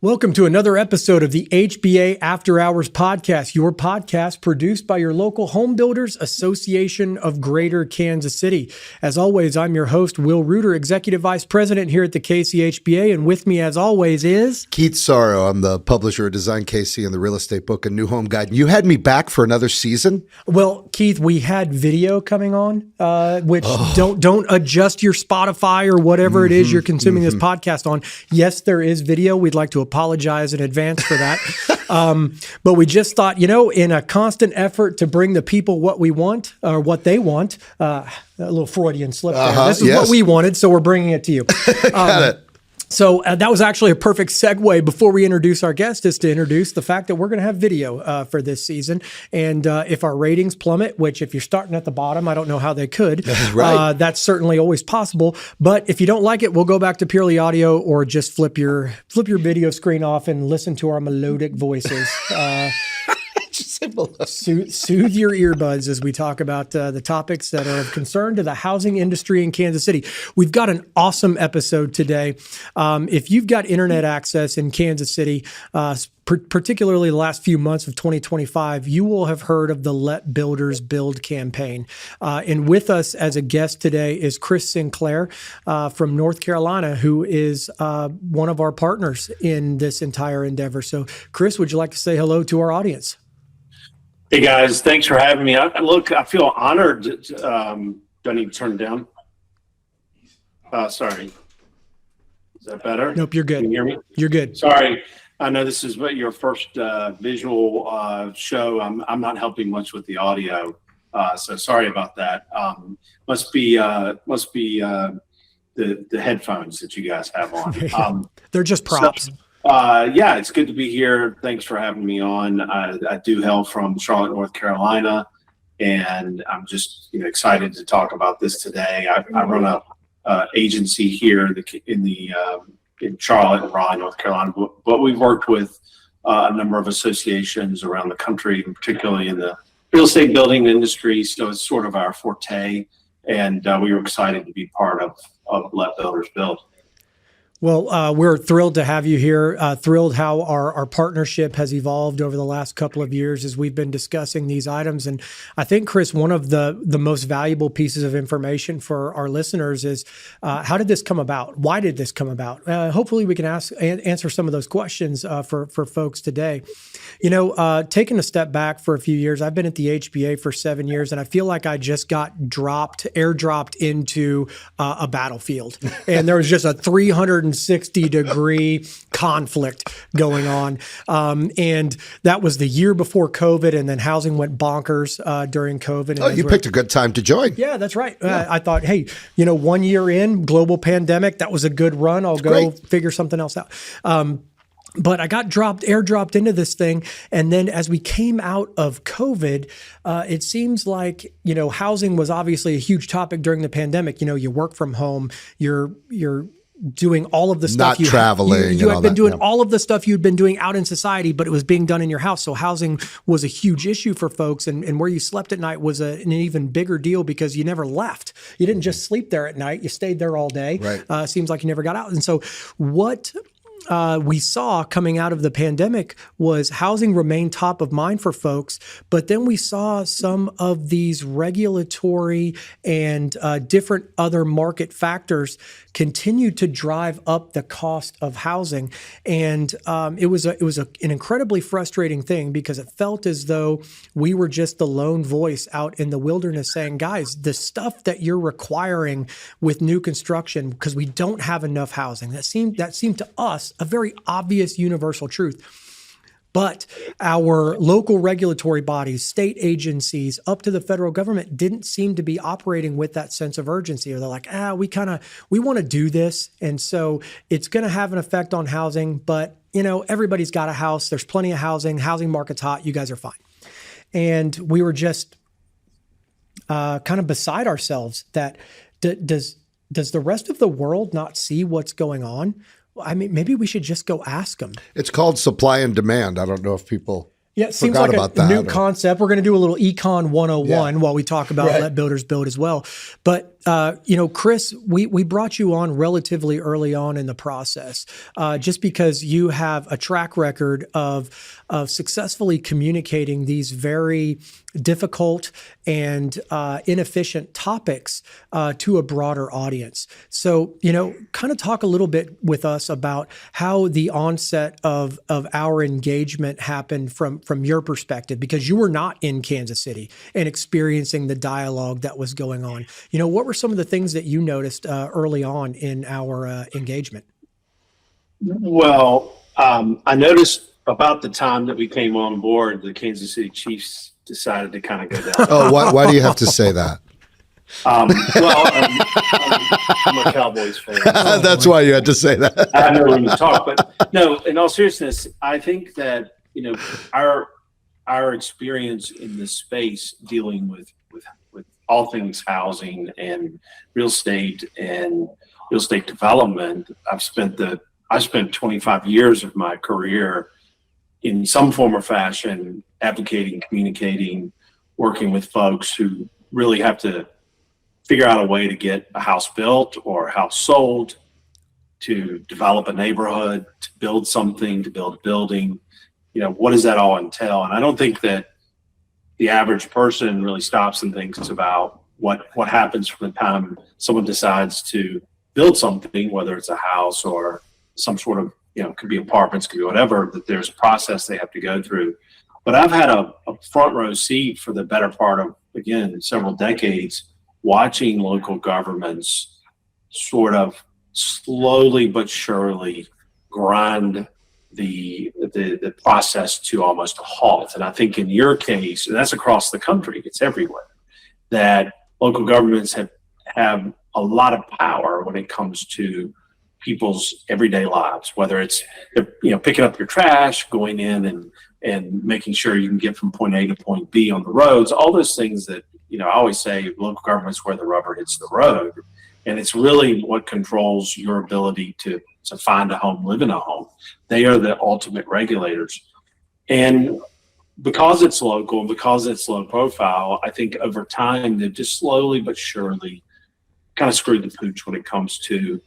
Welcome to another episode of the HBA After Hours Podcast, your podcast produced by your local Home Builders Association of Greater Kansas City. As always, I'm your host, Will Reuter, Executive Vice President here at the KCHBA, and with me, as always, is Keith Sauro. I'm the publisher of Design KC and the Real Estate Book and New Home Guide. You had me back for another season? Well, Keith, we had video coming on, which don't adjust your Spotify or whatever it is you're consuming this podcast on. Yes, there is video. We'd like to apologize in advance for that. But we just thought, in a constant effort to bring the people what we want or what they want, a little Freudian slip there. This is what we wanted, so we're bringing it to you. Got it. So that was actually a perfect segue before we introduce our guest, is to introduce the fact that we're going to have video for this season. And if our ratings plummet, which if you're starting at the bottom, I don't know how they could. That's right. That's certainly always possible. But if you don't like it, we'll go back to purely audio, or just flip your video screen off and listen to our melodic voices. Soothe your earbuds as we talk about the topics that are of concern to the housing industry in Kansas City. We've got an awesome episode today. If you've got internet access in Kansas City, particularly the last few months of 2025, you will have heard of the Let Builders Build campaign. And with us as a guest today is Chris Sinclair from North Carolina, who is one of our partners in this entire endeavor. So, Chris, would you like to say hello to our audience? Hey guys, thanks for having me. I feel honored. Do I need to turn it down? Sorry. Is that better? Nope, you're good. Can you hear me? You're good. Sorry. I know this is your first visual show. I'm not helping much with the audio, so sorry about that. Must be the headphones that you guys have on. They're just props. Yeah, it's good to be here. Thanks for having me on. I do hail from Charlotte, North Carolina, and I'm just excited to talk about this today. I run a agency here in Charlotte and Raleigh, North Carolina, but we've worked with a number of associations around the country, and particularly in the real estate building industry. So it's sort of our forte, and we were excited to be part of Let Builders Build. Well, we're thrilled to have you here. Thrilled how our partnership has evolved over the last couple of years as we've been discussing these items. And I think, Chris, one of the most valuable pieces of information for our listeners is how did this come about? Why did this come about? Hopefully we can answer some of those questions for folks today. Taking a step back for a few years, I've been at the HBA for 7 years, and I feel like I just got airdropped into a battlefield. And there was just a 360-degree conflict going on. And that was the year before COVID, and then housing went bonkers during COVID. And you picked a good time to join. Yeah, that's right. Yeah. I thought, hey, 1 year in, global pandemic, that was a good run. I'll go figure something else out. But I got airdropped into this thing. And then as we came out of COVID, it seems like, housing was obviously a huge topic during the pandemic. You work from home, you're doing all of the stuff you had been doing all of the stuff you'd been doing out in society, but it was being done in your house. So housing was a huge issue for folks, and where you slept at night was an even bigger deal because you never left. You didn't just sleep there at night. You stayed there all day. Right. Seems like you never got out. And so what we saw coming out of the pandemic was housing remained top of mind for folks, but then we saw some of these regulatory and different other market factors continue to drive up the cost of housing. And it was an incredibly frustrating thing because it felt as though we were just the lone voice out in the wilderness saying, guys, the stuff that you're requiring with new construction, because we don't have enough housing, that seemed to us a very obvious universal truth. But our local regulatory bodies, state agencies, up to the federal government didn't seem to be operating with that sense of urgency. Or they're like, we want to do this. And so it's going to have an effect on housing. But, everybody's got a house. There's plenty of housing. Housing market's hot. You guys are fine. And we were just kind of beside ourselves that does the rest of the world not see what's going on? I mean, maybe we should just go ask them. It's called supply and demand. I don't know if people it seems like a new concept. We're going to do a little Econ 101 while we talk about Let Builders Build as well. But Chris, we brought you on relatively early on in the process, just because you have a track record of successfully communicating these very difficult and inefficient topics to a broader audience. So, kind of talk a little bit with us about how the onset of our engagement happened from your perspective, because you were not in Kansas City and experiencing the dialogue that was going on. What were some of the things that you noticed early on in our engagement? Well, I noticed about the time that we came on board, the Kansas City Chiefs decided to kind of go down. Oh, why do you have to say that? I'm a Cowboys fan. That's why you had to say that. I have no room to talk, but no, in all seriousness, I think that, our experience in this space dealing with all things housing and real estate development, I spent 25 years of my career in some form or fashion advocating, communicating, working with folks who really have to figure out a way to get a house built or a house sold, to develop a neighborhood, to build something, to build a building. What does that all entail? And I don't think that the average person really stops and thinks about what happens from the time someone decides to build something, whether it's a house or some sort of, could be apartments, could be whatever, that there's a process they have to go through. But I've had a front row seat for the better part of, again, several decades, watching local governments sort of slowly but surely grind the process to almost a halt. And I think in your case, and that's across the country, it's everywhere, that local governments have a lot of power when it comes to people's everyday lives, whether it's, picking up your trash, going in and making sure you can get from point A to point B on the roads, all those things that, I always say local government's where the rubber hits the road. And it's really what controls your ability to find a home, live in a home. They are the ultimate regulators. And because it's local and because it's low profile, I think over time they've just slowly but surely kind of screwed the pooch when it comes to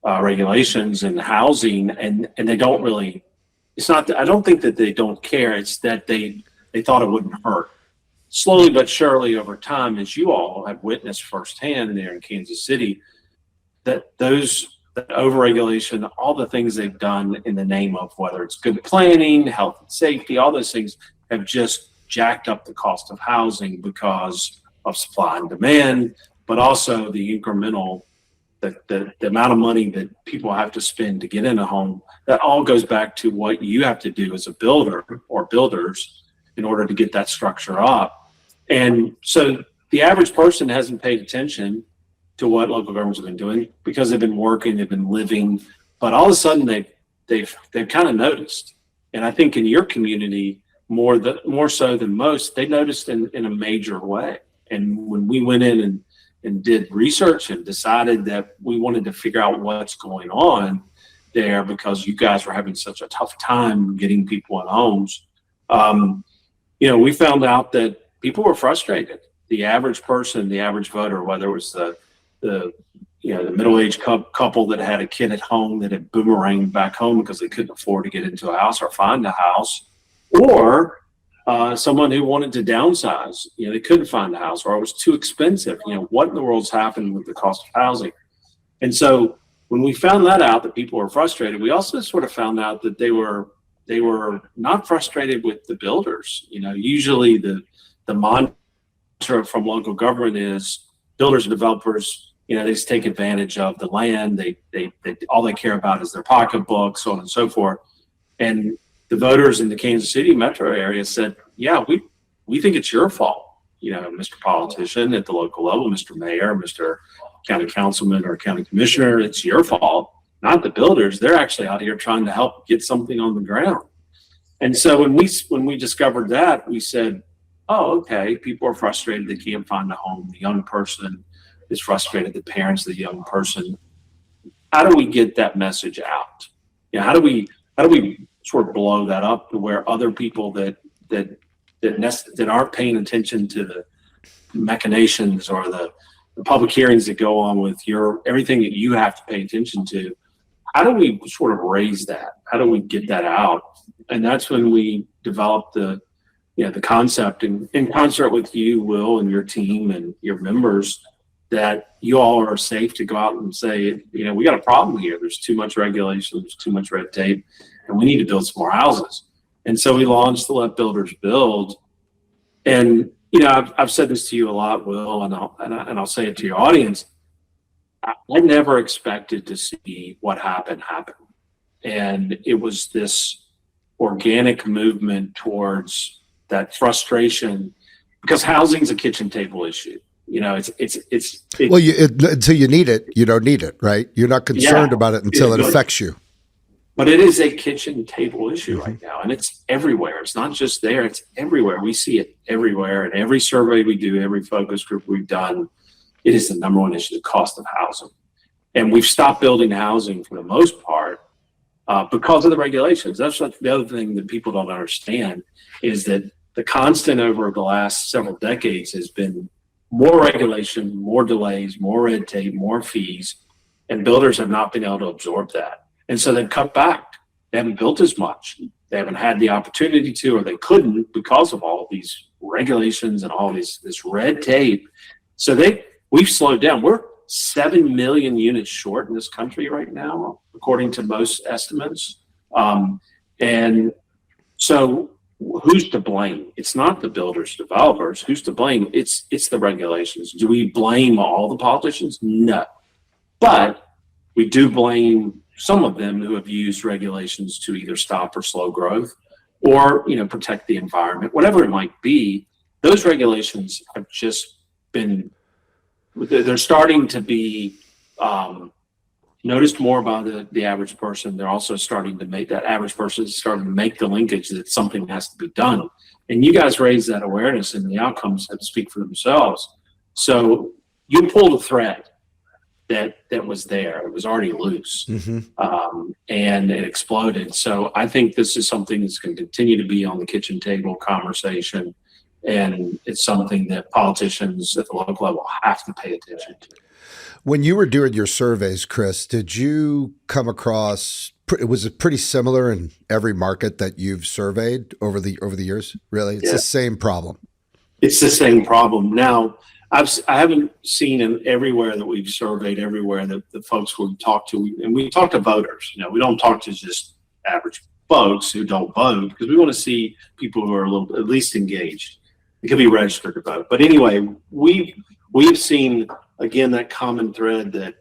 regulations and housing. And they don't really, it's not, I don't think that they don't care. It's that they thought it wouldn't hurt. Slowly but surely over time, as you all have witnessed firsthand there in Kansas City, that overregulation, all the things they've done in the name of whether it's good planning, health and safety, all those things have just jacked up the cost of housing because of supply and demand, but also the incremental, the amount of money that people have to spend to get in a home. That all goes back to what you have to do as a builder or builders in order to get that structure up. And so the average person hasn't paid attention to what local governments have been doing because they've been working, they've been living, but all of a sudden they've kind of noticed. And I think in your community, more so than most, they noticed in a major way. And when we went in and did research and decided that we wanted to figure out what's going on there because you guys were having such a tough time getting people in homes, we found out that people were frustrated. The average person, the average voter, whether it was the middle-aged couple that had a kid at home that had boomeranged back home because they couldn't afford to get into a house or find a house, or someone who wanted to downsize, they couldn't find a house or it was too expensive. What in the world's happened with the cost of housing? And so when we found that out, that people were frustrated, we also sort of found out that they were not frustrated with the builders. Usually the mantra from local government is builders and developers, they just take advantage of the land. They all they care about is their pocketbook, so on and so forth. And the voters in the Kansas City metro area said, yeah, we think it's your fault, Mr. Politician at the local level, Mr. Mayor, Mr. County Councilman or County Commissioner, it's your fault, not the builders. They're actually out here trying to help get something on the ground. And so when we discovered that, we said, oh, okay, people are frustrated they can't find a home. The young person is frustrated, the parents of the young person. How do we get that message out? How do we sort of blow that up to where other people that aren't paying attention to the machinations or the the public hearings that go on with everything that you have to pay attention to. How do we sort of raise that? How do we get that out? And that's when we developed the concept in concert with you, Will, and your team and your members, that you all are safe to go out and say, we got a problem here. There's too much regulation, there's too much red tape, and we need to build some more houses. And so we launched the Let Builders Build. And I've said this to you a lot, Will, and I'll say it to your audience. I never expected to see what happened happen. And it was this organic movement towards that frustration, because housing's a kitchen table issue. Until you need it, you don't need it, right? You're not concerned about it until it affects you. But it is a kitchen table issue right now, and it's everywhere. It's not just there, it's everywhere. We see it everywhere. And every survey we do, every focus group we've done, it is the number one issue, the cost of housing. And we've stopped building housing for the most part because of the regulations. That's the other thing that people don't understand, is that the constant over the last several decades has been more regulation, more delays, more red tape, more fees, and builders have not been able to absorb that. And so they've cut back. They haven't built as much. They haven't had the opportunity to, or they couldn't, because of all of these regulations and all this red tape. So we've slowed down. We're 7 million units short in this country right now, according to most estimates. And so who's to blame? It's not the builders, developers. Who's to blame? It's the regulations. Do we blame all the politicians? No. But we do blame some of them who have used regulations to either stop or slow growth, or protect the environment, whatever it might be. Those regulations have just been, they're starting to be noticed more by the average person. They're also starting to make, that average person is starting to make the linkage that something has to be done. And you guys raise that awareness, and the outcomes have to speak for themselves. So you pulled a thread that was there. It was already loose, and it exploded. So I think this is something that's going to continue to be on the kitchen table conversation, and it's something that politicians at the local level have to pay attention to. When you were doing your surveys, Chris, did you come across, was it pretty similar in every market that you've surveyed over the years? Really? It's the same problem. It's the same problem. Now, I haven't seen in everywhere that we've surveyed, everywhere that the folks we've talked to, and we talk to voters. We don't talk to just average folks who don't vote, because we want to see people who are at least engaged. It could be registered to vote. But anyway, we've seen, again, that common thread that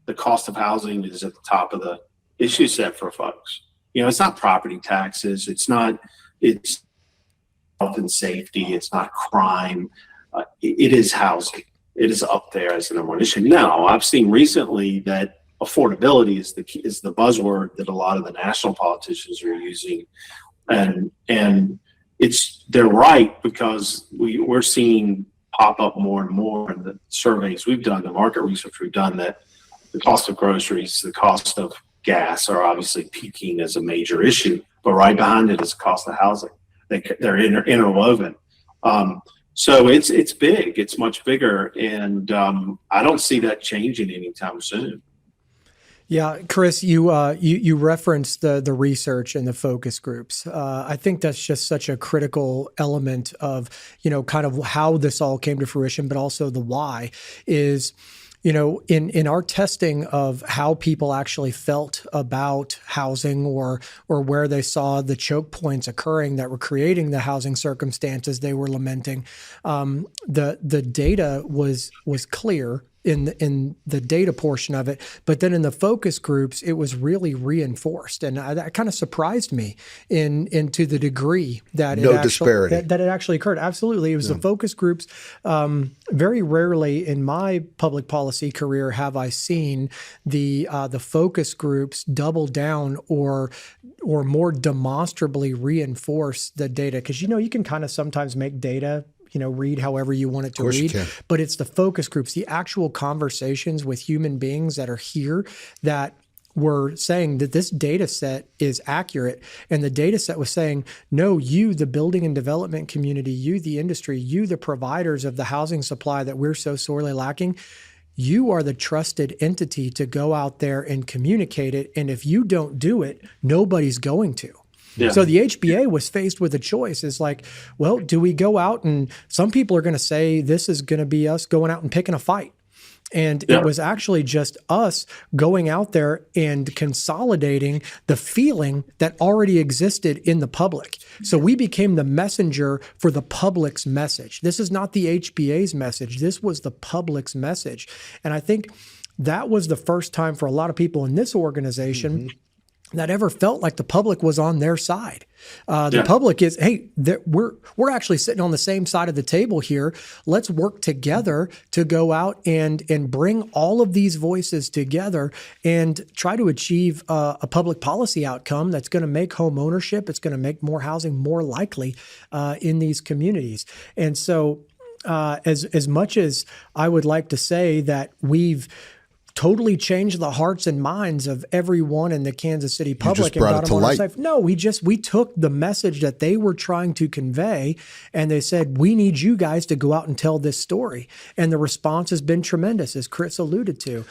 the cost of housing is at the top of the issue set for folks. It's not property taxes. It's health and safety. It's not crime. It is housing. It is up there as the number one issue. Now, I've seen recently that affordability is the buzzword that a lot of the national politicians are using, and they're right, because we're seeing pop up more and more in the surveys we've done, the market research we've done, that the cost of groceries, the cost of gas are obviously peaking as a major issue, but right behind it is the cost of housing. They're interwoven. So it's big. It's much bigger, and I don't see that changing anytime soon. Yeah, Chris, you referenced the research and the focus groups. I think that's just such a critical element of kind of how this all came to fruition, but also the why is. In our testing of how people actually felt about housing, or where they saw the choke points occurring that were creating the housing circumstances they were lamenting, the data was clear in the data portion of it, but then in the focus groups, it was really reinforced, and that kind of surprised me to the degree that it actually occurred. Absolutely, it was the focus groups. Very rarely in my public policy career have I seen the focus groups double down or more demonstrably reinforce the data, because you can kind of sometimes make data read however you want it to read, but it's the focus groups, the actual conversations with human beings that are here, that were saying that this data set is accurate. And the data set was saying, no, you, the building and development community, you, the industry, you, the providers of the housing supply that we're so sorely lacking, you are the trusted entity to go out there and communicate it. And if you don't do it, nobody's going to. Yeah. So the HBA was faced with a choice. It's like, well, do we go out, and some people are going to say this is going to be us going out and picking a fight. And it was actually just us going out there and consolidating the feeling that already existed in the public. So we became the messenger for the public's message. This is not the HBA's message. This was the public's message. And I think that was the first time for a lot of people in this organization that ever felt like the public was on their side. The public is, hey, we're actually sitting on the same side of the table here. Let's work together to go out and bring all of these voices together and try to achieve a public policy outcome that's going to make home ownership, it's going to make more housing more likely in these communities. And so as much as I would like to say that we've totally changed the hearts and minds of everyone in the Kansas City public and got them on our side. No, we took the message that they were trying to convey, and they said, we need you guys to go out and tell this story. And the response has been tremendous, as Chris alluded to.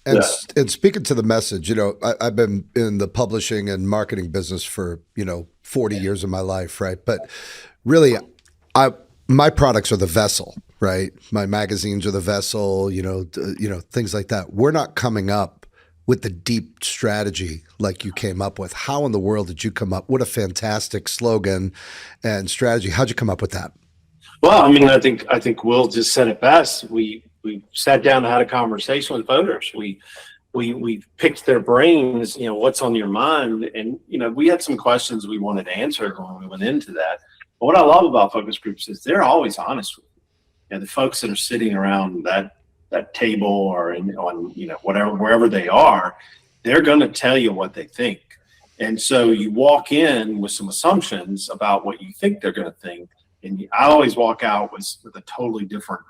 And speaking to the message, I've been in the publishing and marketing business for, 40 years of my life, right? But really, my products are the vessel, right? My magazines are the vessel, things like that. We're not coming up with the deep strategy like you came up with. How in the world did you come up? What a fantastic slogan and strategy. How'd you come up with that? Well, I think Will just said it best. We sat down and had a conversation with voters. We picked their brains, what's on your mind. And, we had some questions we wanted answered when we went into that. But what I love about focus groups is they're always honest with you. The folks that are sitting around that table or wherever they are, they're going to tell you what they think. And so you walk in with some assumptions about what you think they're going to think. And I always walk out with a totally different,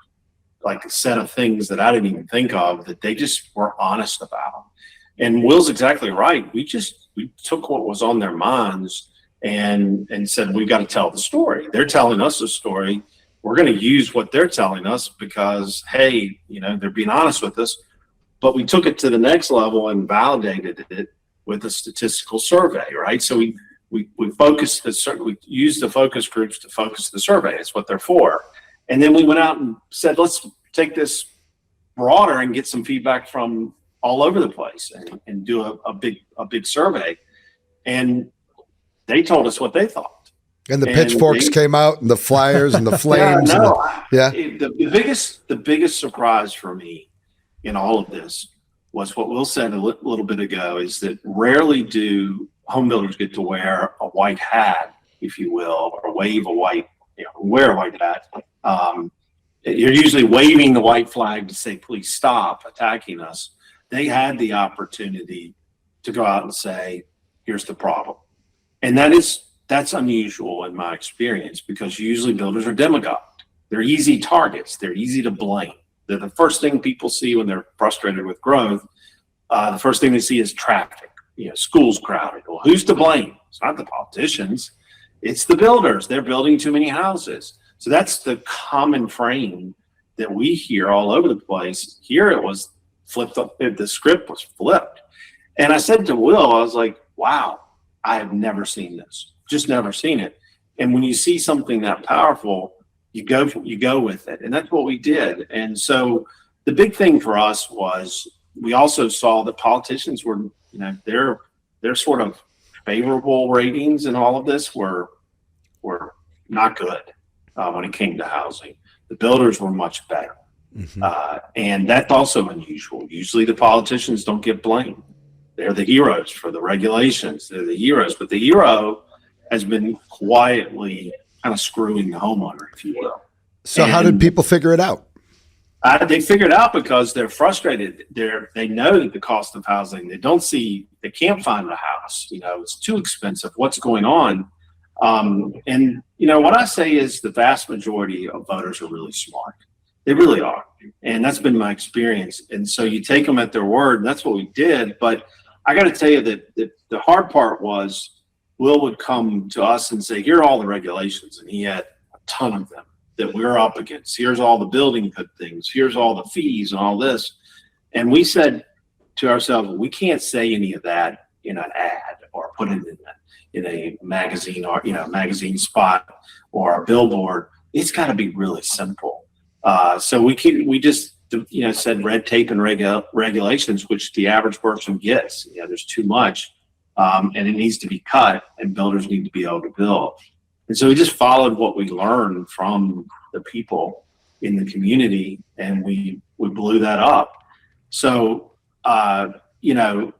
a set of things that I didn't even think of that they just were honest about. And Will's exactly right. We took what was on their minds and said, we've got to tell the story. They're telling us a story. We're going to use what they're telling us because, hey, they're being honest with us. But we took it to the next level and validated it with a statistical survey, right? So we focused we used the focus groups to focus the survey. It's what they're for. And then we went out and said, let's take this broader and get some feedback from all over the place and do a big survey. And they told us what they thought. And the pitchforks came out, and the flyers, and the flames. The biggest surprise for me in all of this was what Will said a little bit ago, is that rarely do home builders get to wear a white hat, if you will, or wear a white hat. You're usually waving the white flag to say, please stop attacking us. They had the opportunity to go out and say, here's the problem. And that's unusual in my experience, because usually builders are demagogued. They're easy targets. They're easy to blame. They're the first thing people see when they're frustrated with growth. The first thing they see is traffic. Schools crowded. Well, who's to blame? It's not the politicians. It's the builders. They're building too many houses. So that's the common frame that we hear all over the place. Here it was flipped up. The script was flipped. And I said to Will, I was like, wow, I have never seen this. Just never seen it. And when you see something that powerful, you go with it. And that's what we did. And so the big thing for us was we also saw that politicians were, their sort of favorable ratings in all of this were not good when it came to housing. The builders were much better. And that's also unusual. Usually the politicians don't get blamed. They're the heroes for the regulations. They're the heroes. But the hero has been quietly kind of screwing the homeowner, if you will. So how did people figure it out? They figured it out because they're frustrated. They know that the cost of housing, they can't find a house. It's too expensive. What's going on? And what I say is the vast majority of voters are really smart. They really are. And that's been my experience. And so you take them at their word, and that's what we did. But I got to tell you that the hard part was Will would come to us and say, here are all the regulations. And he had a ton of them that we're up against. Here's all the building code things. Here's all the fees and all this. And we said to ourselves, we can't say any of that in an ad or put it in a magazine or, magazine spot or a billboard. It's got to be really simple. So we just said red tape and regulations, which the average person gets. There's too much, and it needs to be cut, and builders need to be able to build. And so we just followed what we learned from the people in the community, and we blew that up. So Will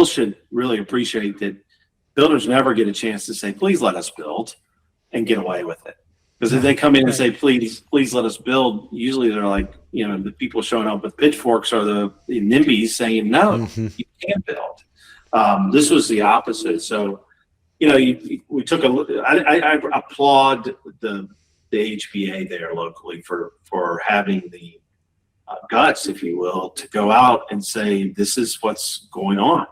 should really appreciate that builders never get a chance to say, please let us build, and get away with it. Because if they come in and say, please let us build, usually they're like, the people showing up with pitchforks are the NIMBYs saying, no, you can't build. This was the opposite. So, we took a look. I applaud the HBA there locally for having the guts, if you will, to go out and say, this is what's going on.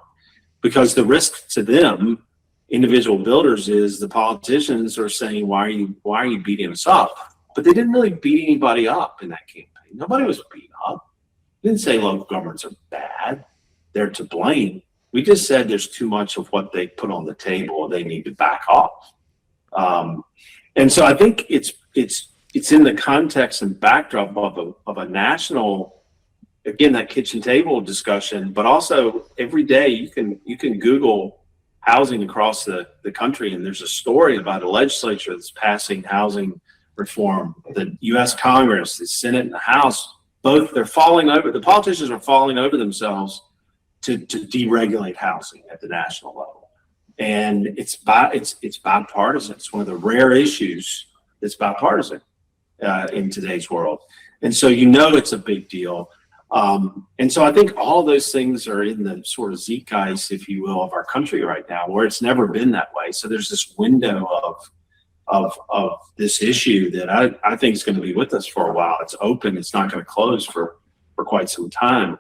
Because the risk to them, individual builders, is the politicians are saying, why are you beating us up? But they didn't really beat anybody up in that campaign. Nobody was beaten up. They didn't say local governments are bad. They're to blame. We just said there's too much of what they put on the table. They need to back off. And so I think it's in the context and backdrop of a national, again, that kitchen table discussion, but also every day you can Google housing across the country, and there's a story about a legislature that's passing housing reform. The U.S. Congress, the Senate, and the House, both the politicians are falling over themselves to deregulate housing at the national level. And it's bipartisan. It's one of the rare issues that's bipartisan in today's world. And so it's a big deal. And so I think all those things are in the sort of zeitgeist, if you will, of our country right now, where it's never been that way. So there's this window of this issue that I think is going to be with us for a while. It's open. It's not going to close for quite some time.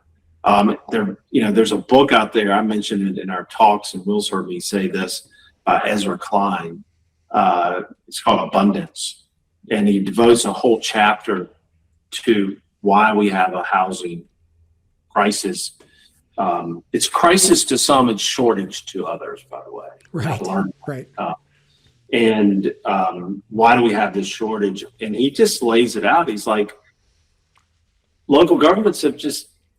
There's a book out there. I mentioned it in our talks, and Will's heard me say this, by Ezra Klein. It's called Abundance. And he devotes a whole chapter to why we have a housing crisis. It's crisis to some, it's shortage to others, by the way. Right. And why do we have this shortage? And he just lays it out. He's like, local governments have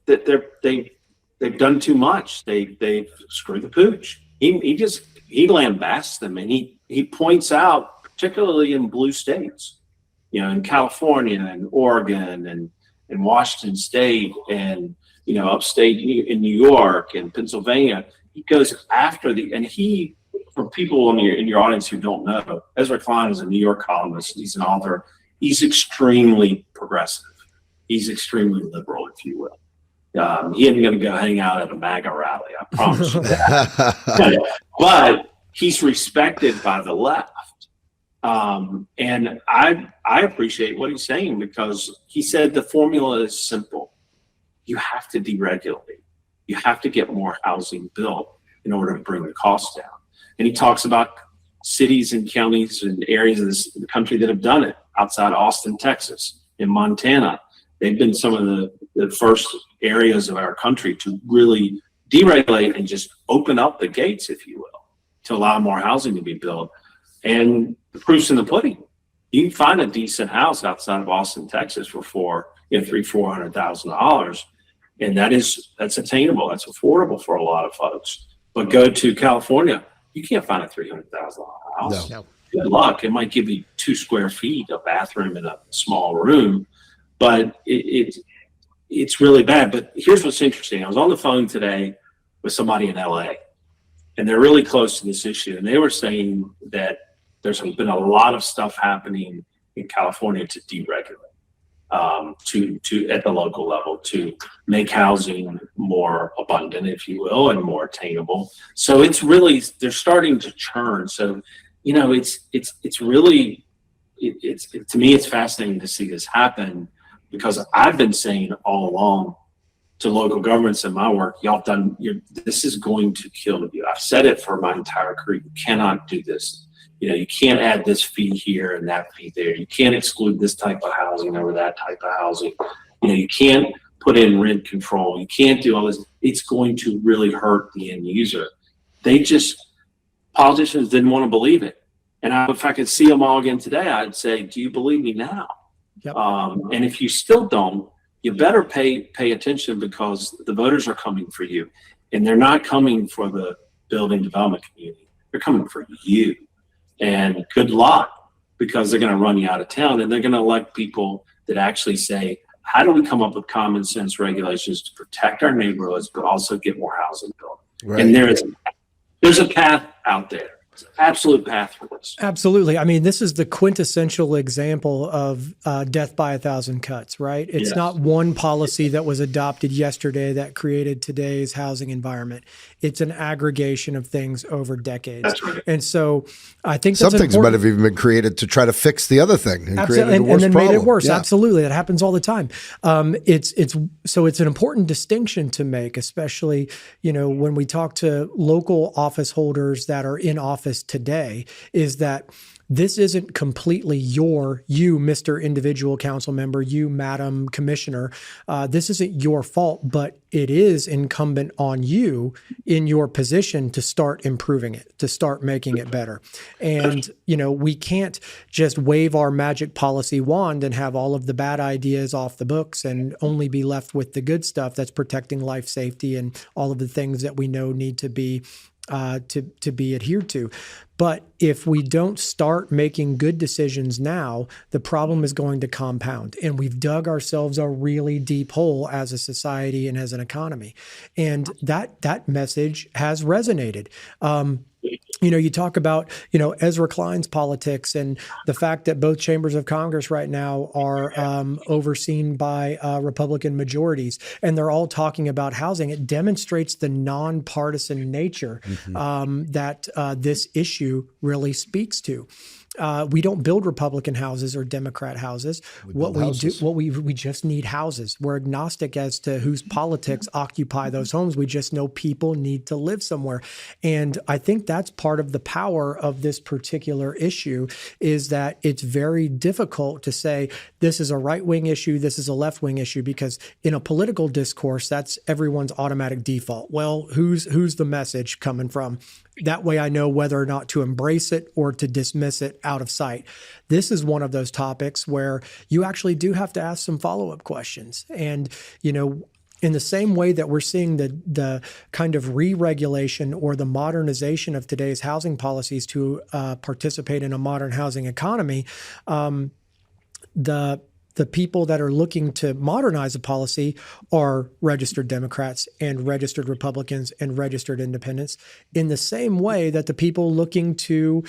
they've done too much. They've screwed the pooch. He lambasts them, and he points out, particularly in blue states, in California and Oregon and Washington State and upstate in New York and Pennsylvania. He goes after and for people in your audience who don't know, Ezra Klein is a New York columnist. He's an author. He's extremely progressive. He's extremely liberal, if you will. He isn't going to go hang out at a MAGA rally, I promise you that. But he's respected by the left. And I appreciate what he's saying, because he said the formula is simple. You have to deregulate. You have to get more housing built in order to bring the costs down. And he talks about cities and counties and areas of the country that have done it. Outside Austin, Texas, in Montana, they've been some of the first areas of our country to really deregulate and just open up the gates, if you will, to allow more housing to be built. And the proof's in the pudding. You can find a decent house outside of Austin, Texas for $300,000-$400,000, and that's attainable. That's affordable for a lot of folks. But go to California, you can't find a $300,000 house. No. Good luck. It might give you 2 square feet, a bathroom, and a small room, but it's really bad. But here's what's interesting. I was on the phone today with somebody in LA, and they're really close to this issue. And they were saying that there's been a lot of stuff happening in California to deregulate, to at the local level, to make housing more abundant, if you will, and more attainable. So it's really, they're starting to churn. So, it's really, to me, it's fascinating to see this happen, because I've been saying all along to local governments in my work, this is going to kill you. I've said it for my entire career. You cannot do this. You can't add this fee here and that fee there. You can't exclude this type of housing over that type of housing. You can't put in rent control. You can't do all this. It's going to really hurt the end user. Politicians didn't want to believe it. And if I could see them all again today, I'd say, do you believe me now? Yep. And if you still don't, you better pay attention, because the voters are coming for you. And they're not coming for the building development community. They're coming for you. And good luck, because they're going to run you out of town, and they're going to elect people that actually say, how do we come up with common sense regulations to protect our neighborhoods, but also get more housing built? Right. And there's a path out there. It's an absolute path for this. Absolutely. I mean, this is the quintessential example of death by a thousand cuts, right? It's not one policy that was adopted yesterday that created today's housing environment. It's an aggregation of things over decades. That's right. And so I think some things might have even been created to try to fix the other thing and create a worse then problem. Made it worse. Yeah. Absolutely. That happens all the time. It's an important distinction to make, especially, when we talk to local office holders that are in office today, is that this isn't completely you, Mr. Individual Council Member, you, Madam Commissioner. This isn't your fault, but it is incumbent on you in your position to start improving it, to start making it better. And, we can't just wave our magic policy wand and have all of the bad ideas off the books and only be left with the good stuff that's protecting life safety and all of the things that we know need to be to be adhered to. But if we don't start making good decisions now, the problem is going to compound. And we've dug ourselves a really deep hole as a society and as an economy. And that message has resonated. You talk about, Ezra Klein's politics and the fact that both chambers of Congress right now are overseen by Republican majorities, and they're all talking about housing. It demonstrates the nonpartisan nature that this issue really speaks to. We don't build Republican houses or Democrat houses. We just need houses. We're agnostic as to whose politics occupy those homes. We just know people need to live somewhere. And I think that's part of the power of this particular issue, is that it's very difficult to say this is a right-wing issue, this is a left-wing issue, because in a political discourse, that's everyone's automatic default. Well, who's the message coming from? That way I know whether or not to embrace it or to dismiss it out of sight. This is one of those topics where you actually do have to ask some follow-up questions. And, in the same way that we're seeing the kind of re-regulation or the modernization of today's housing policies to participate in a modern housing economy, the people that are looking to modernize a policy are registered Democrats and registered Republicans and registered independents, in the same way that the people looking to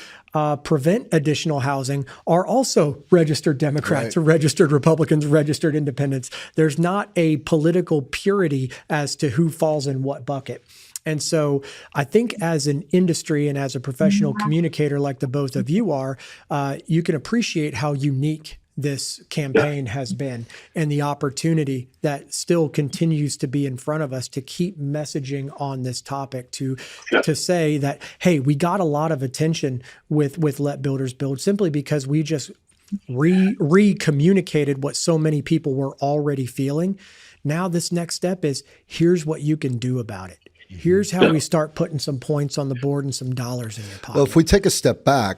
prevent additional housing are also registered Democrats, right, or registered Republicans, registered independents. There's not a political purity as to who falls in what bucket. And so I think as an industry and as a professional communicator like the both of you are, you can appreciate how unique this campaign has been and the opportunity that still continues to be in front of us to keep messaging on this topic, to say that, hey, we got a lot of attention with Let Builders Build simply because we just re-communicated what so many people were already feeling. Now this next step is, here's what you can do about it. Here's how we start putting some points on the board and some dollars in your pocket. Well, if we take a step back,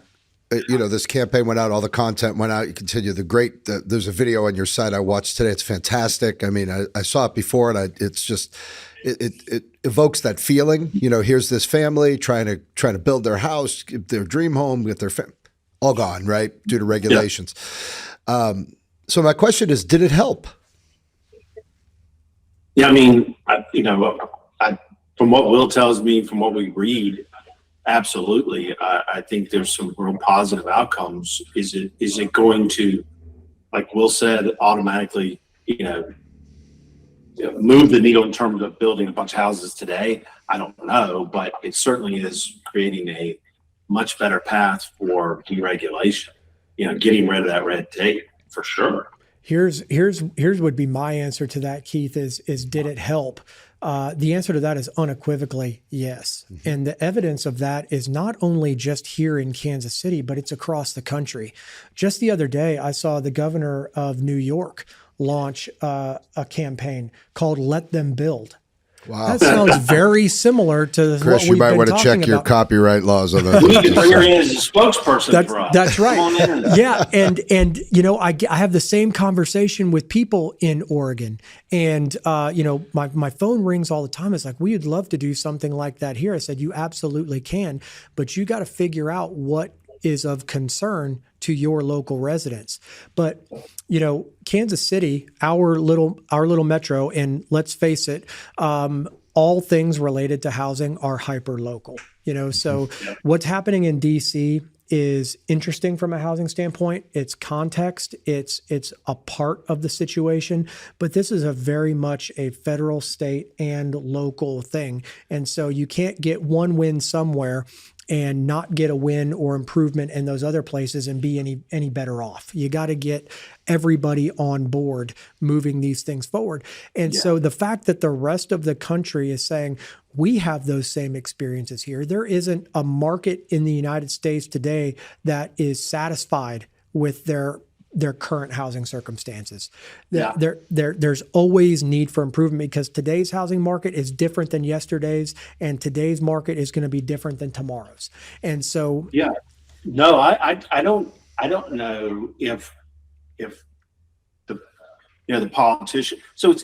this campaign went out, all the content went out. You continue there's a video on your site I watched today. It's fantastic. I mean, I saw it before, and it evokes that feeling. Here's this family trying to build their house, their dream home, get their all gone, right, due to regulations. So my question is, did it help? Yeah, I mean, from what Will tells me, from what we read, absolutely. I think there's some real positive outcomes. Is it going to, like Will said, automatically, move the needle in terms of building a bunch of houses today? I don't know, but it certainly is creating a much better path for deregulation, getting rid of that red tape for sure. Here's would be my answer to that, Keith, is did it help? The answer to that is unequivocally yes. Mm-hmm. And the evidence of that is not only just here in Kansas City, but it's across the country. Just the other day, I saw the governor of New York launch a campaign called Let Them Build. Wow. That sounds very similar to Chris, what we've been talking about. you might want to check your copyright laws on that. We need to bring her in as a spokesperson for us. That's right. Yeah. And, you know, I have the same conversation with people in Oregon. And, you know, my phone rings all the time. It's like, we'd love to do something like that here. I said, you absolutely can, but you got to figure out what is of concern to your local residents. But, you know, Kansas City, our little metro, and let's face it, all things related to housing are hyper local, you know, so what's happening in DC is interesting from a housing standpoint. It's context. It's a part of the situation, but this is a very much a federal, state, and local thing. And so you can't get one win somewhere and not get a win or improvement in those other places and be any better off. You got to get everybody on board moving these things forward. And so the fact that the rest of the country is saying, we have those same experiences here. There isn't a market in the United States today that is satisfied with their current housing circumstances. There's always need for improvement because today's housing market is different than yesterday's, and today's market is going to be different than tomorrow's. And so, no, I don't know if the politician. So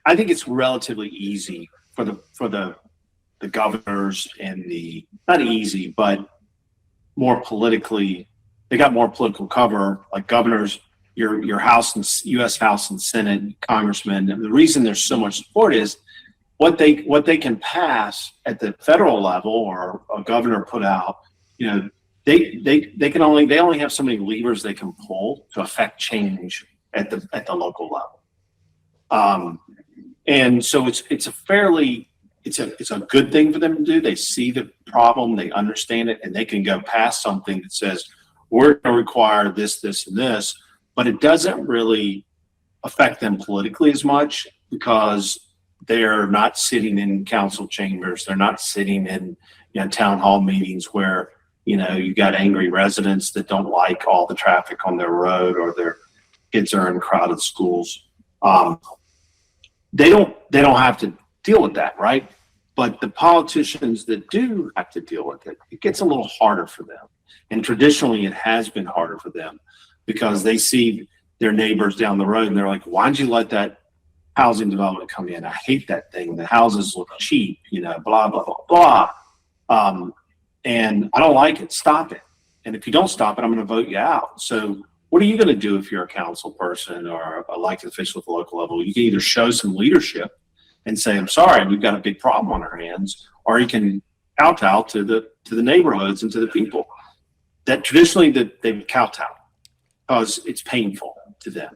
I think it's relatively easy for the governors and not easy, but more politically. They got more political cover, like governors, your House and U.S. House and Senate, congressmen. And the reason there's so much support is what they can pass at the federal level or a governor put out. You know, they only have so many levers they can pull to affect change at the local level. And so it's a good thing for them to do. They see the problem, they understand it, and they can go past something that says, we're going to require this, this, and this, but it doesn't really affect them politically as much because they're not sitting in council chambers. They're not sitting in town hall meetings where, you got angry residents that don't like all the traffic on their road or their kids are in crowded schools. They don't have to deal with that, right? But the politicians that do have to deal with it, it gets a little harder for them. And traditionally, it has been harder for them because they see their neighbors down the road and they're like, why'd you let that housing development come in? I hate that thing. The houses look cheap, blah, blah, blah, blah. And I don't like it. Stop it. And if you don't stop it, I'm going to vote you out. So what are you going to do if you're a council person or elected official at the local level? You can either show some leadership and say, I'm sorry, we've got a big problem on our hands, or you can kowtow to the neighborhoods and to the people that traditionally that they would kowtow because it's painful to them.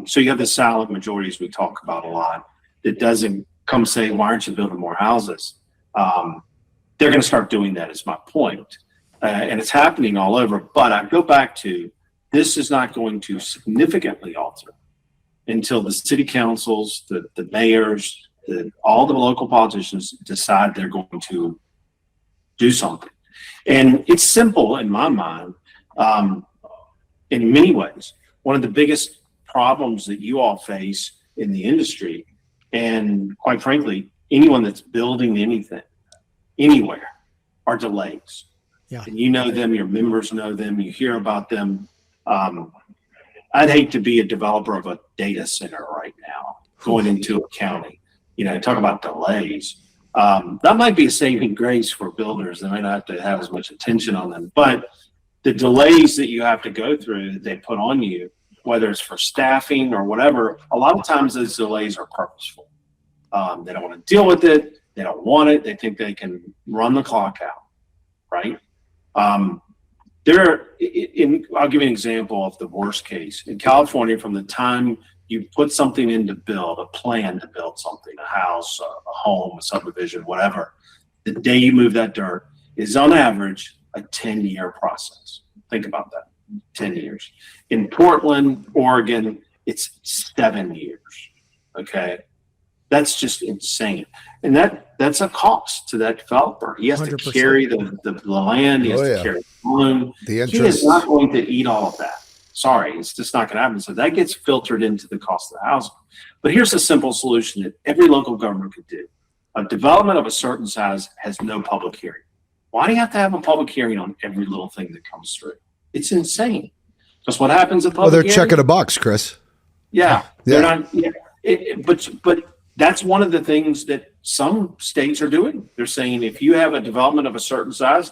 So you have the silent majorities we talk about a lot that doesn't come say, why aren't you building more houses? They're going to start doing that is my point. And it's happening all over. But I go back to this is not going to significantly alter until the city councils, the mayors, all the local politicians decide they're going to do something. And it's simple in my mind, in many ways. One of the biggest problems that you all face in the industry, and quite frankly, anyone that's building anything, anywhere, are delays. Yeah. And you know them, your members know them, you hear about them. I'd hate to be a developer of a data center right now, going into a county, talk about delays. That might be a saving grace for builders. They might not have to have as much attention on them, but the delays that you have to go through that they put on you, whether it's for staffing or whatever, a lot of times those delays are purposeful. They don't want to deal with it. They don't want it. They think they can run the clock out, right? I'll give you an example of the worst case. In California, from the time you put something in to build, a plan to build something, a house, a home, a subdivision, whatever, the day you move that dirt is on average a 10-year process. Think about that, 10 years. In Portland, Oregon, it's 7 years. Okay. That's just insane. And that's a cost to that developer. He has 100%. To carry the land. He has to carry the loan. The interest. He is not going to eat all of that. Sorry, it's just not going to happen. So that gets filtered into the cost of the housing. But here's a simple solution that every local government could do. A development of a certain size has no public hearing. Why do you have to have a public hearing on every little thing that comes through? It's insane. Because what happens at public hearing? Well, they're checking a box, Chris. Yeah. They're not. Yeah. But that's one of the things that some states are doing. They're saying if you have a development of a certain size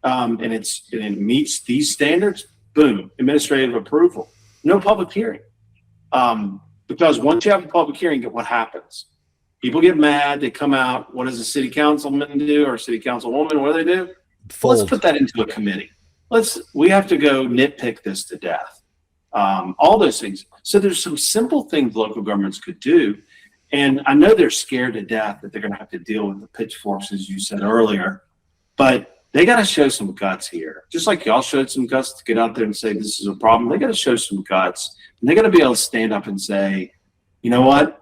and it meets these standards, boom, administrative approval, no public hearing. Because once you have a public hearing, what happens? People get mad. They come out. What does a city councilman do or a city councilwoman? What do they do? Fold. Let's put that into a committee. We have to go nitpick this to death. All those things. So there's some simple things local governments could do. And I know they're scared to death that they're going to have to deal with the pitchforks, as you said earlier, but they got to show some guts here. Just like y'all showed some guts to get out there and say this is a problem, they got to show some guts. And they got to be able to stand up and say, you know what?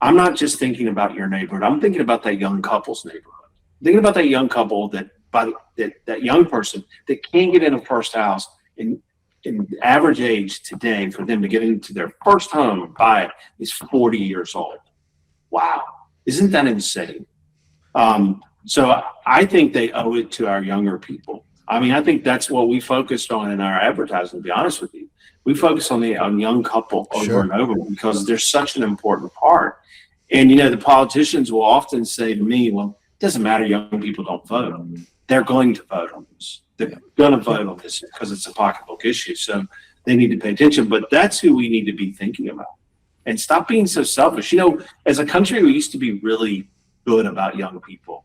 I'm not just thinking about your neighborhood. I'm thinking about that young couple's neighborhood. I'm thinking about that young couple that young person that can't get in a first house in average age today for them to get into their first home and buy it is 40 years old. Wow. Isn't that insane? So I think they owe it to our younger people. I mean, I think that's what we focused on in our advertising, to be honest with you. We focus on the young couple over and over because they're such an important part. And, the politicians will often say to me, well, it doesn't matter, young people don't vote. They're going to vote on this. They're going to vote on this because it's a pocketbook issue. So they need to pay attention. But that's who we need to be thinking about. And stop being so selfish. As a country, we used to be really good about young people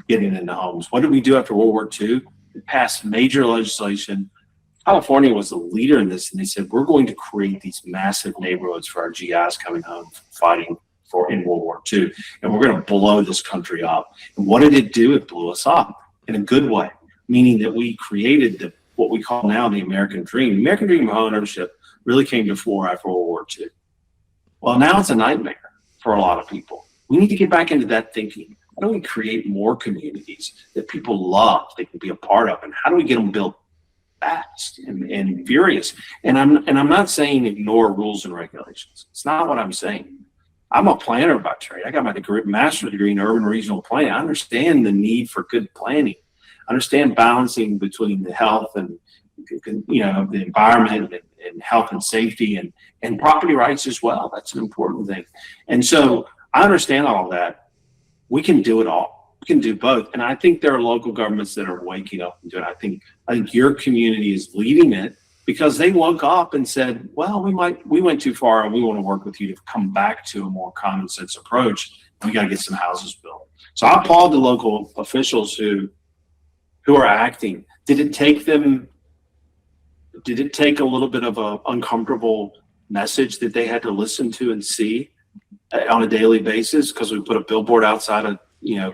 getting into homes. What did we do after World War II? We passed major legislation. California was the leader in this, and they said, we're going to create these massive neighborhoods for our GIs coming home fighting in World War II, and we're going to blow this country up. And what did it do? It blew us up in a good way, meaning that we created what we call now the American dream. The American dream of home ownership really came to fore after World War II. Well, now it's a nightmare for a lot of people. We need to get back into that thinking. How do we create more communities that people love, they can be a part of, and how do we get them built fast and furious? And I'm not saying ignore rules and regulations. It's not what I'm saying. I'm a planner by trade. I got my master's degree in urban regional planning. I understand the need for good planning. I understand balancing between the health and the environment and health and safety and property rights as well. That's an important thing. And so I understand all of that. We can do it all. We can do both. And I think there are local governments that are waking up and doing it. I think your community is leading it because they woke up and said, well, we went too far and we want to work with you to come back to a more common sense approach. We got to get some houses built. So I applaud the local officials who are acting. Did it take a little bit of an uncomfortable message that they had to listen to and see on a daily basis? Because we put a billboard outside of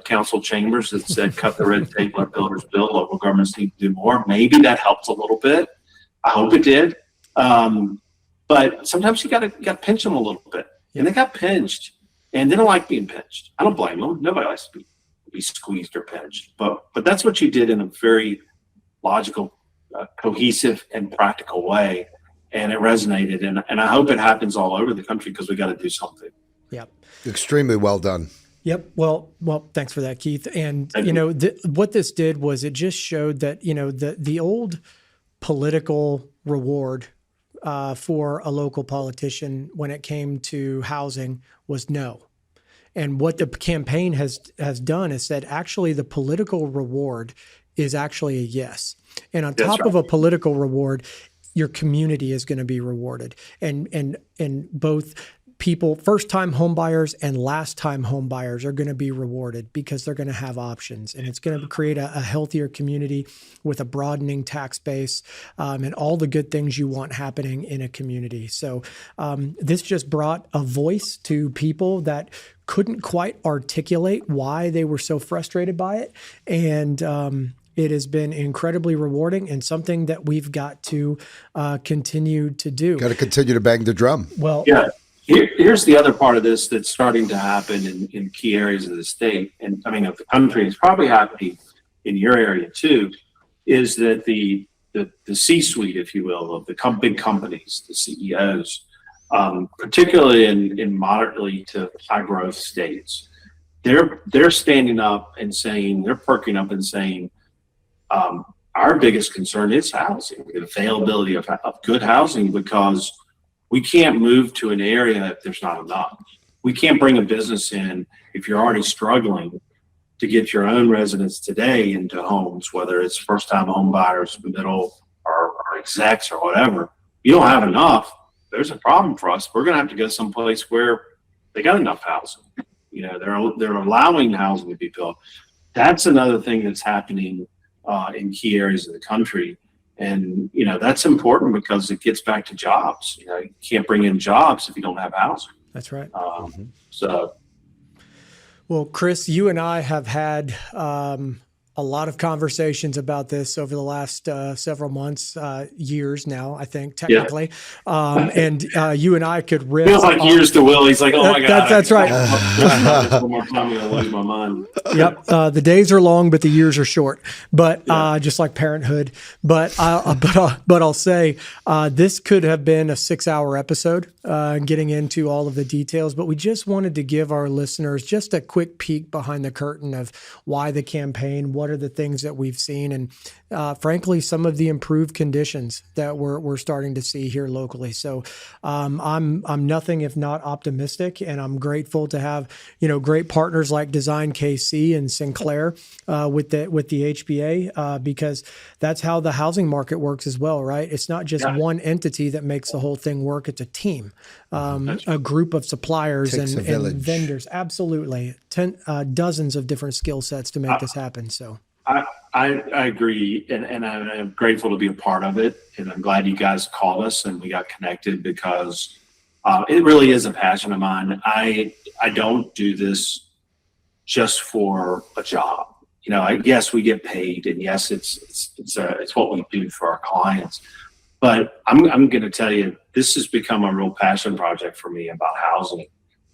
council chambers that said, cut the red tape, let builders build, local governments need to do more. Maybe that helped a little bit. I hope it did. But sometimes you got to pinch them a little bit. And they got pinched. And they don't like being pinched. I don't blame them. Nobody likes to be squeezed or pinched. But that's what you did in a very logical, cohesive, and practical way. And it resonated. And I hope it happens all over the country because we got to do something. Yep. Extremely well done. Yep. Well, thanks for that, Keith. And, what this did was it just showed that, the old political reward for a local politician when it came to housing was no. And what the campaign has done is said, actually, the political reward is actually a yes. And on top of a political reward, your community is going to be rewarded. And both people, first-time homebuyers and last-time homebuyers are going to be rewarded because they're going to have options. And it's going to create a healthier community with a broadening tax base and all the good things you want happening in a community. So this just brought a voice to people that couldn't quite articulate why they were so frustrated by it. And It has been incredibly rewarding and something that we've got to continue to do. Got to continue to bang the drum. Well, Yeah. Here's the other part of this that's starting to happen in key areas of the state, and I mean of the country. It's probably happening in your area too. Is that the C-suite, if you will, of the big companies, the CEOs, particularly in moderately to high growth states, they're standing up and saying, they're perking up and saying, our biggest concern is housing, the availability of good housing, because we can't move to an area if there's not enough. We can't bring a business in if you're already struggling to get your own residents today into homes, whether it's first-time home buyers, middle, or execs or whatever. You don't have enough. There's a problem for us. We're going to have to go someplace where they got enough housing. You know, they're allowing housing to be built. That's another thing that's happening in key areas of the country. And, you know, that's important because it gets back to jobs. You know, you can't bring in jobs if you don't have housing. that's right. So, Well, Chris, you and I have had a lot of conversations about this over the last several months, years now, I think, technically. And you and I could riff. feels like years to Will. He's like, oh my God. That's right. One more time, I'm going to lose my mind. Yep. The days are long, but the years are short. But just like parenthood. But I'll say this could have been a 6-hour episode, getting into all of the details. But we just wanted to give our listeners just a quick peek behind the curtain of why the campaign, what are the things that we've seen, and frankly, some of the improved conditions that we're starting to see here locally. So I'm nothing if not optimistic, and I'm grateful to have great partners like Design KC and Sinclair with the HBA because that's how the housing market works as well, right? It's not just one entity that makes the whole thing work; it's a team, a group of suppliers and vendors. Absolutely, dozens of different skill sets to make this happen. So. I agree, and I'm grateful to be a part of it, and I'm glad you guys called us and we got connected because it really is a passion of mine. I don't do this just for a job. Yes, we get paid, and yes, it's what we do for our clients. But I'm going to tell you, this has become a real passion project for me about housing.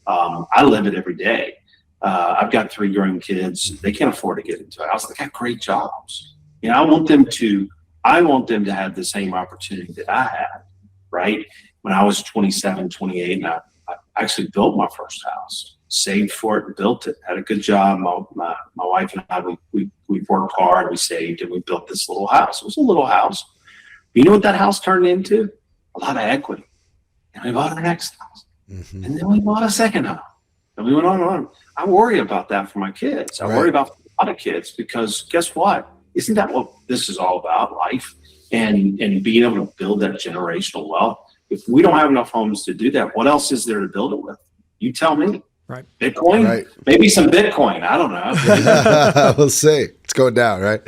I live it every day. I've got 3 grown kids. They can't afford to get into a house. They got great jobs. I want them to have the same opportunity that I had, right? When I was 27, 28, and I actually built my first house, saved for it and built it, had a good job. My wife and I, we worked hard, we saved, and we built this little house. It was a little house. You know what that house turned into? A lot of equity. And we bought our next house. Mm-hmm. And then we bought a second house. And we went on and on. I worry about that for my kids. I worry about a lot of kids because guess what? Isn't that what this is all about, life? And being able to build that generational wealth. If we don't have enough homes to do that, what else is there to build it with? You tell me. Right. Bitcoin? Right. Maybe some Bitcoin. I don't know. We'll see. It's going down, right?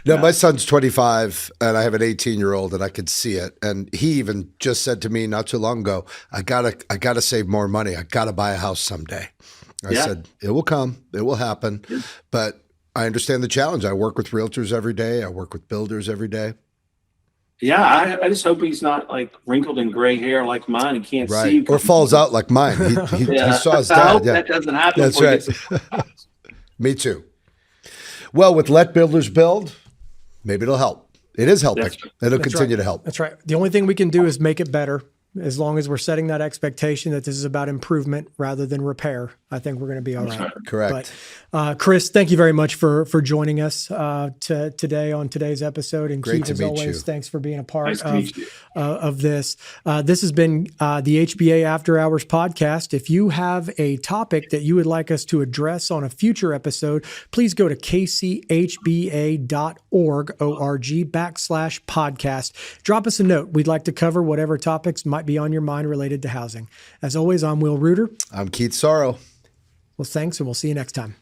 No, my son's 25 and I have an 18-year-old and I could see it. And he even just said to me not too long ago, I gotta save more money. I gotta buy a house someday. I said, it will come, it will happen. Yeah. But I understand the challenge. I work with realtors every day. I work with builders every day. Yeah, I just hope he's not like wrinkled and gray hair like mine and can't see. Or falls out like mine. He saw his dad. I hope that doesn't happen. That's right. Me too. Well, with Let Builders Build, maybe it'll help. It is helping. It'll continue to help. That's right. The only thing we can do is make it better. As long as we're setting that expectation that this is about improvement rather than repair, I think we're going to be all right. Correct. But Chris, thank you very much for joining us today on today's episode. And Great Keith, as always, you. Thanks for being a part of this. This has been the HBA After Hours podcast. If you have a topic that you would like us to address on a future episode, please go to kchba.org/podcast. Drop us a note. We'd like to cover whatever topics might be on your mind related to housing. As always, I'm Will Reuter. I'm Keith Sauro. Well, thanks, and we'll see you next time.